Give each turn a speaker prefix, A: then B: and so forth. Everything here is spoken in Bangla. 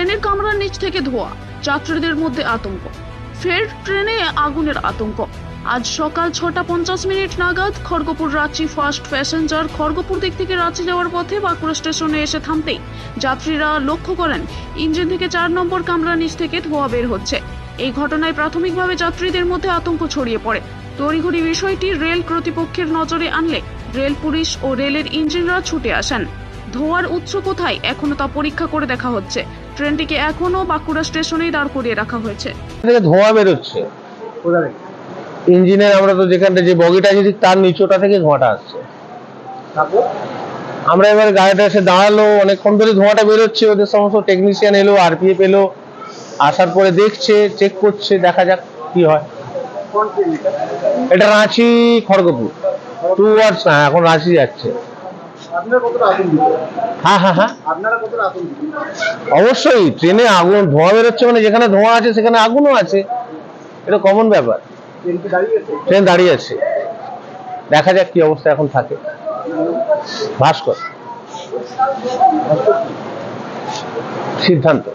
A: ট্রেনের কামরার নিচ থেকে ধোঁয়া, যাত্রীদের মধ্যে আতঙ্ক। ফের ট্রেনে আগুনের আতঙ্ক। আজ সকাল 6:50 নাগাদ খড়গপুর রাঁচি ফার্স্ট প্যাসেঞ্জার খড়গপুর দিক থেকে রাঁচি যাওয়ার পথে বাঁকুড়া স্টেশনে এসে থামতেই যাত্রীরা লক্ষ্য করেন ইঞ্জিন থেকে 4 নম্বর কামরার নিচ থেকে ধোঁয়া বের হচ্ছে। এই ঘটনায় প্রাথমিকভাবে যাত্রীদের মধ্যে আতঙ্ক ছড়িয়ে পড়ে। তড়িঘড়ি বিষয়টি রেল কর্তৃপক্ষের নজরে আনলে রেল পুলিশ ও রেলের ইঞ্জিনরা ছুটে আসেন। ধোঁয়ার উৎস কোথায় এখনো তা পরীক্ষা করে দেখা হচ্ছে। ট্রেনটিকে এখনো বাঁকুড়া স্টেশনেই দাঁড় করিয়ে রাখা হয়েছে।
B: ধোঁয়া বেরোচ্ছে ইঞ্জিনের, আমরা তো যেখানটা যে বগিটা আছে তার নিচটা থেকে ধোঁয়াটা আসছে। আমরা এবার গাড়িটা এসে দাঁড়ালো, অনেকক্ষণ ধরে ধোঁয়াটা বেরোচ্ছে, ওদের সমস্ত টেকনিশিয়ান এলো, আরপিএফ এলো, আসার পরে দেখছে, চেক করছে, দেখা যাক কি হয়। এটা রাঁচি খড়গপুর টুয়ার্ডস, এখন রাঁচি যাচ্ছে। হ্যাঁ, অবশ্যই ট্রেনে আগুন, ধোঁয়া বেরোচ্ছে মানে যেখানে ধোঁয়া আছে সেখানে আগুনও আছে, এটা কমন ব্যাপার। ট্রেন দাঁড়িয়ে আছে, দেখা যাক কি অবস্থা এখন থাকে। ভাস্কর সিদ্ধান্ত।